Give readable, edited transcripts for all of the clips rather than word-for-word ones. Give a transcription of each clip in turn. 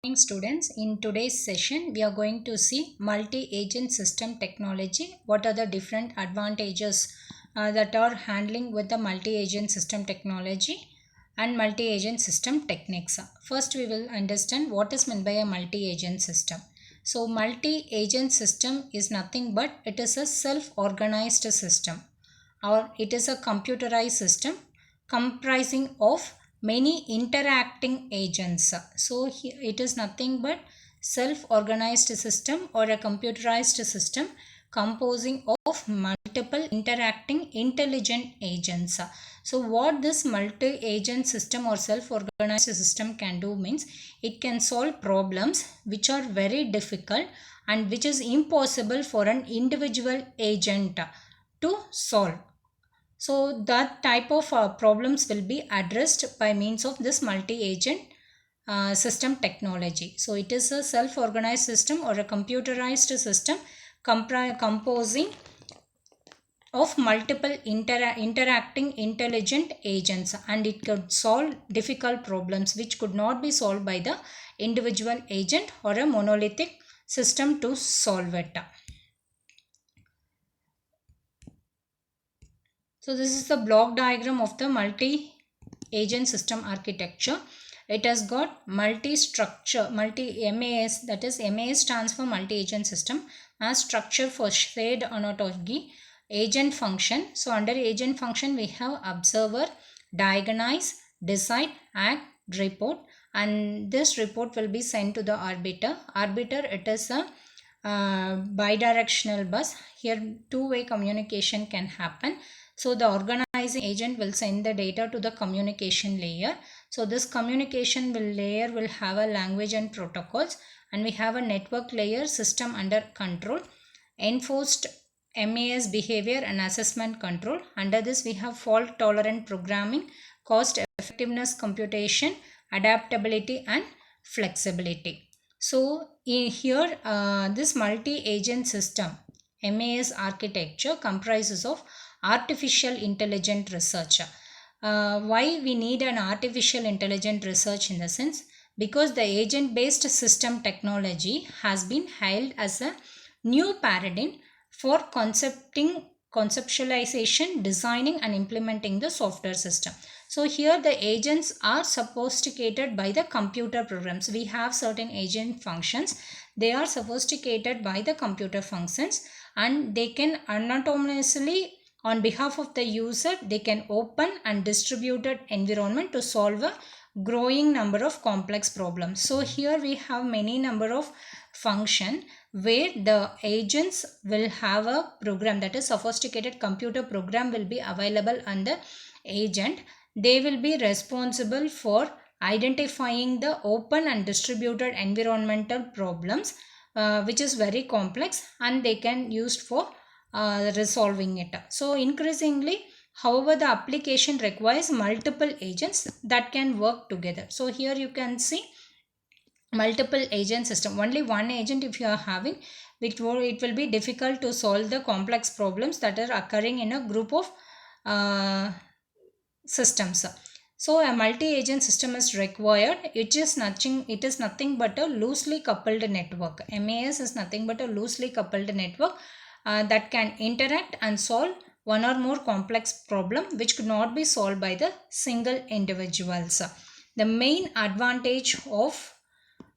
Morning students, in today's session we are going to see multi-agent system technology. What are the different advantages that are handling with the multi-agent system technology and multi-agent system techniques. First we will understand what is meant by a multi-agent system. So multi-agent system is nothing but it is a self-organized system, or it is a computerized system comprising of many interacting agents. So it is nothing but self-organized system or a computerized system composing of multiple interacting intelligent agents. So what this multi-agent system or self-organized system can do means it can solve problems which are very difficult and which is impossible for an individual agent to solve. So that type of problems will be addressed by means of this multi-agent system technology. So it is a self-organized system or a computerized system composing of multiple interacting intelligent agents, and it could solve difficult problems which could not be solved by the individual agent or a monolithic system to solve it. So this is the block diagram of the multi-agent system architecture. It has got multi-structure, multi-MAS, that is MAS stands for multi-agent system, as structure for shared analogy, agent function. So under agent function we have observer, diagnose, decide, act, report, and this report will be sent to the arbiter. Arbiter, it is a bidirectional bus. Here two-way communication can happen. So the organizing agent will send the data to the communication layer. So this communication layer will have a language and protocols, and we have a network layer, system under control, enforced MAS behavior and assessment control. Under this we have fault tolerant programming, cost effectiveness computation, adaptability and flexibility. So here this multi-agent system MAS architecture comprises of artificial intelligent research. Why we need an artificial intelligent research? In the sense, because the agent based system technology has been hailed as a new paradigm for conceptualization, designing and implementing the software system. So here the agents are sophisticated by the computer programs. We have certain agent functions. They are sophisticated by the computer functions, and they can autonomously, on behalf of the user, they can open and distributed environment to solve a growing number of complex problems. So here we have many number of function where the agents will have a program, that is sophisticated computer program will be available on the agent. They will be responsible for identifying the open and distributed environmental problems which is very complex, and they can use for resolving it. So increasingly, however, the application requires multiple agents that can work together. So here you can see multiple agent system. Only one agent if you are having, it will be difficult to solve the complex problems that are occurring in a group of systems. So a multi-agent system is required. It is nothing but a loosely coupled network. MAS is nothing but a loosely coupled network that can interact and solve one or more complex problem which could not be solved by the single individuals. The main advantage of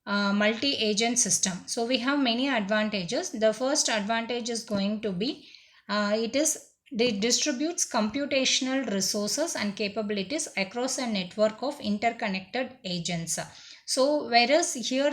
multi-agent system. So we have many advantages. The first advantage is going to be it distributes computational resources and capabilities across a network of interconnected agents. So whereas here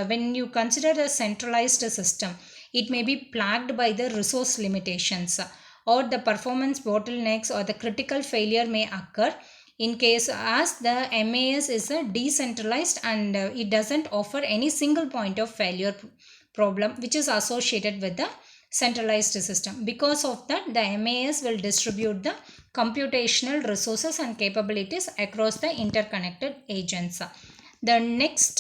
when you consider a centralized system, it may be plagued by the resource limitations, or the performance bottlenecks, or the critical failure may occur in case as the MAS is a decentralized, and it doesn't offer any single point of failure problem which is associated with the centralized system. Because of that, the MAS will distribute the computational resources and capabilities across the interconnected agents. The next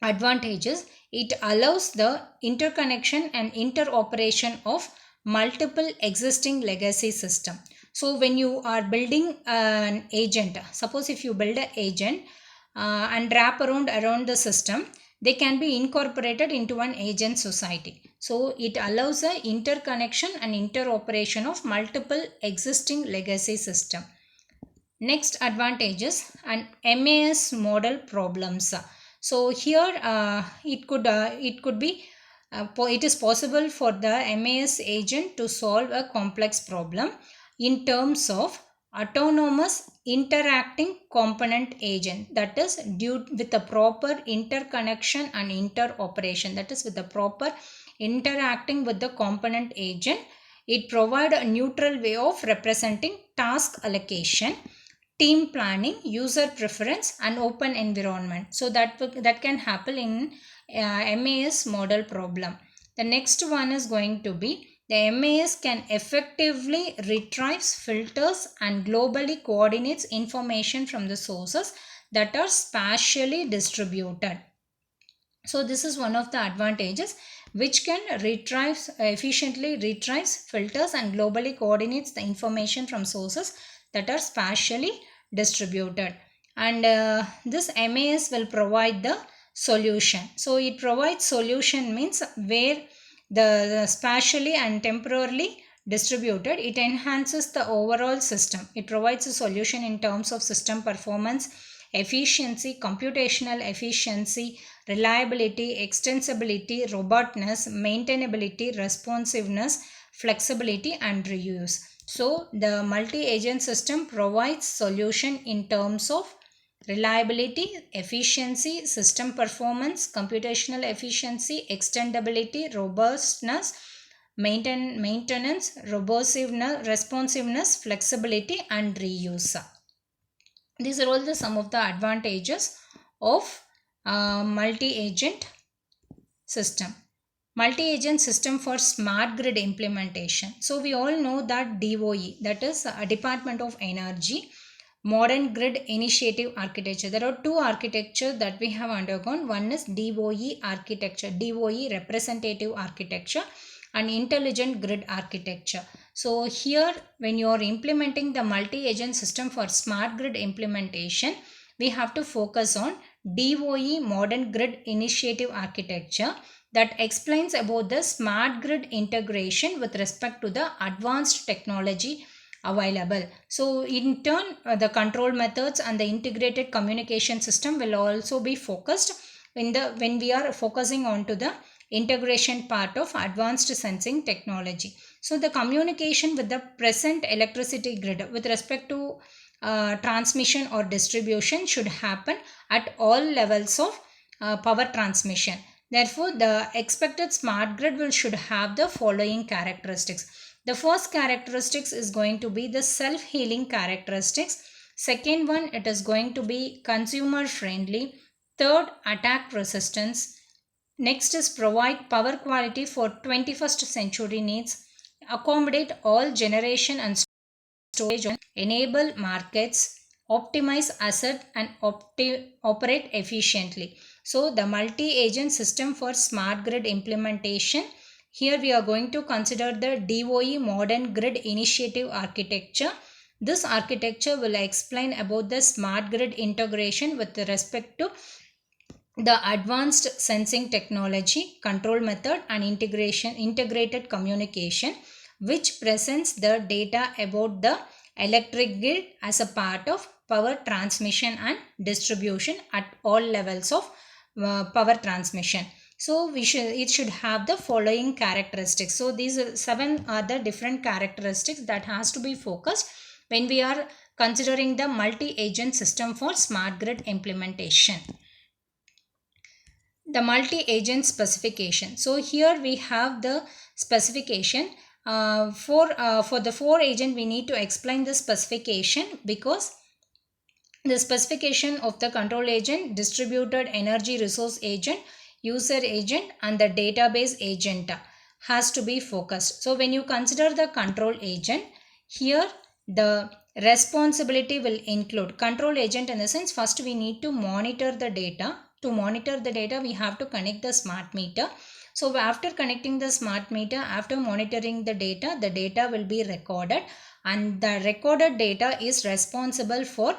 advantage is it allows the interconnection and interoperation of multiple existing legacy system. So when you are building an agent, suppose if you build an agent and wrap around the system, they can be incorporated into an agent society. So it allows the interconnection and interoperation of multiple existing legacy system. Next advantage is an MAS model problems. So here it is possible for the MAS agent to solve a complex problem in terms of autonomous interacting component agent, that is due with the proper interconnection and interoperation, that is with the proper interacting with the component agent. It provides a neutral way of representing task allocation, team planning, user preference and open environment. So that can happen in MAS model problem. The next one is going to be the MAS can effectively retrieves, filters and globally coordinates information from the sources that are spatially distributed. So this is one of the advantages, which can efficiently retrieves, filters and globally coordinates the information from sources that are spatially distributed. And this MAS will provide the solution. So it provides solution means where the spatially and temporarily distributed, it enhances the overall system. It provides a solution in terms of system performance, efficiency, computational efficiency, reliability, extensibility, robustness, maintainability, responsiveness, flexibility and reuse. So the multi-agent system provides solution in terms of reliability, efficiency, system performance, computational efficiency, extendability, robustness, maintenance, robustness, responsiveness, flexibility and reuse. These are all some of the advantages of multi-agent system. Multi-agent system for smart grid implementation. So we all know that DOE, that is a Department of Energy, Modern Grid Initiative Architecture. There are two architecture that we have undergone. One is DOE architecture, DOE representative architecture and intelligent grid architecture. So here when you are implementing the multi-agent system for smart grid implementation, we have to focus on DOE Modern Grid Initiative Architecture that explains about the smart grid integration with respect to the advanced technology available. So in turn the control methods and the integrated communication system will also be focused when we are focusing on to the integration part of advanced sensing technology. So the communication with the present electricity grid with respect to transmission or distribution should happen at all levels of power transmission. Therefore, the expected smart grid should have the following characteristics. The first characteristics is going to be the self-healing characteristics. Second one, it is going to be consumer friendly. Third, attack resistance. Next is provide power quality for 21st century needs, accommodate all generation and storage, enable markets, optimize asset and operate efficiently. So the multi-agent system for smart grid implementation, here we are going to consider the DOE Modern Grid Initiative Architecture. This architecture will explain about the smart grid integration with respect to the advanced sensing technology, control method and integrated communication, which presents the data about the electric grid as a part of power transmission and distribution at all levels of power transmission. So it should have the following characteristics. So these 7 are the different characteristics that has to be focused when we are considering the multi-agent system for smart grid implementation. The multi-agent specification. So here we have the specification. For the 4 agent we need to explain the specification, because the specification of the control agent, distributed energy resource agent, user agent and the database agent has to be focused. So when you consider the control agent, here the responsibility will include control agent in the sense, first we need to monitor the data. To monitor the data, we have to connect the smart meter. So after connecting the smart meter, after monitoring the data will be recorded, and the recorded data is responsible for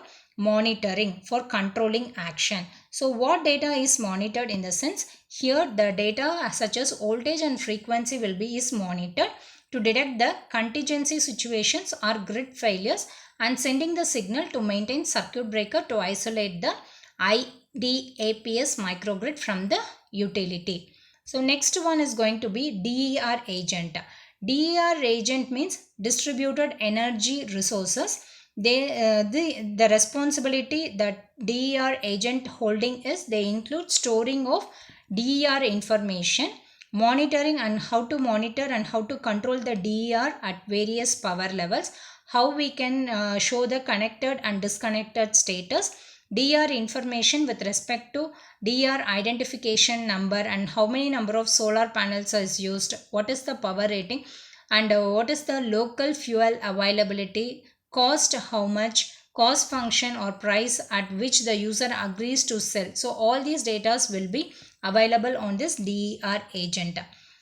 monitoring, for controlling action. So what data is monitored in the sense, here the data such as voltage and frequency will be is monitored to detect the contingency situations or grid failures and sending the signal to maintain circuit breaker to isolate the IDAPS microgrid from the utility. So next one is going to be DER agent. DER agent means distributed energy resources. The responsibility that DER agent holding is they include storing of DER information, monitoring and how to monitor and how to control the DER at various power levels, how we can show the connected and disconnected status, DER information with respect to DER identification number and how many number of solar panels is used, what is the power rating, and what is the local fuel availability, cost how much, cost function or price at which the user agrees to sell. So all these data will be available on this DER agent.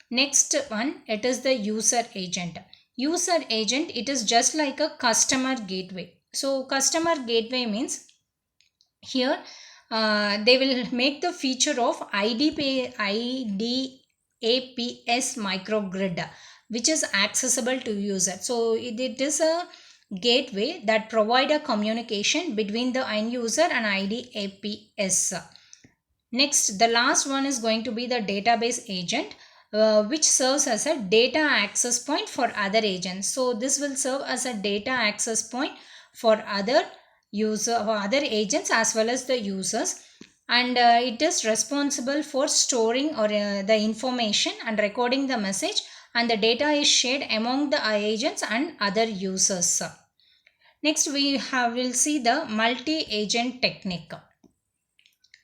Next one, it is the user agent. User agent, it is just like a customer gateway. So customer gateway means here they will make the feature of IDAPS microgrid which is accessible to user. So it is a gateway that provide a communication between the end user and IDAPS. Next, the last one is going to be the database agent, which serves as a data access point for other agents. So this will serve as a data access point for other agents as well as the users, and it is responsible for storing or the information and recording the message, and the data is shared among the agents and other users. Next will see the multi-agent technique.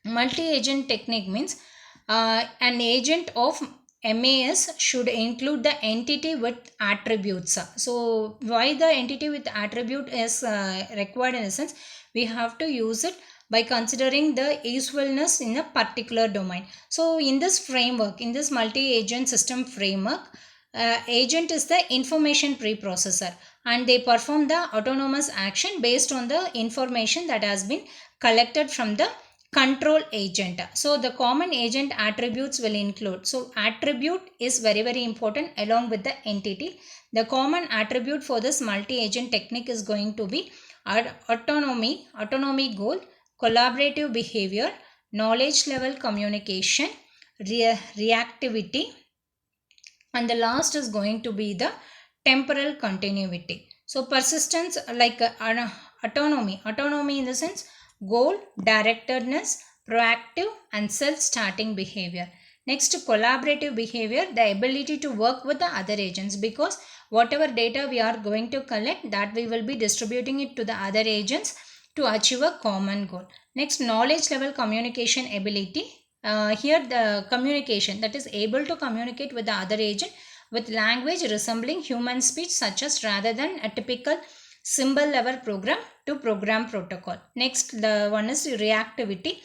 Multi-agent technique means an agent of MAS should include the entity with attributes. So why the entity with attribute is required in a sense, we have to use it by considering the usefulness in a particular domain. So in this framework, in this multi-agent system framework, agent is the information preprocessor and they perform the autonomous action based on the information that has been collected from the control agent. So the common agent attributes will include, so attribute is very important along with the entity. The common attribute for this multi-agent technique is going to be autonomy goal, collaborative behavior, knowledge level communication, reactivity, and the last is going to be the temporal continuity. So persistence, like autonomy in the sense goal, directedness, proactive and self-starting behavior. Next, collaborative behavior, the ability to work with the other agents, because whatever data we are going to collect, that we will be distributing it to the other agents to achieve a common goal. Next, knowledge level communication ability. Here the communication, that is able to communicate with the other agent with language resembling human speech, such as rather than a typical symbol level program to program protocol. Next, the one is reactivity.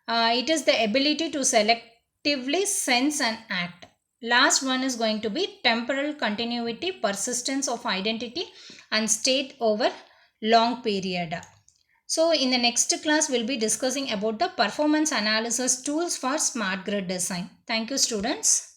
It is the ability to selectively sense and act. Last one is going to be temporal continuity, persistence of identity and state over long period. So in the next class, we'll be discussing about the performance analysis tools for smart grid design. Thank you, students.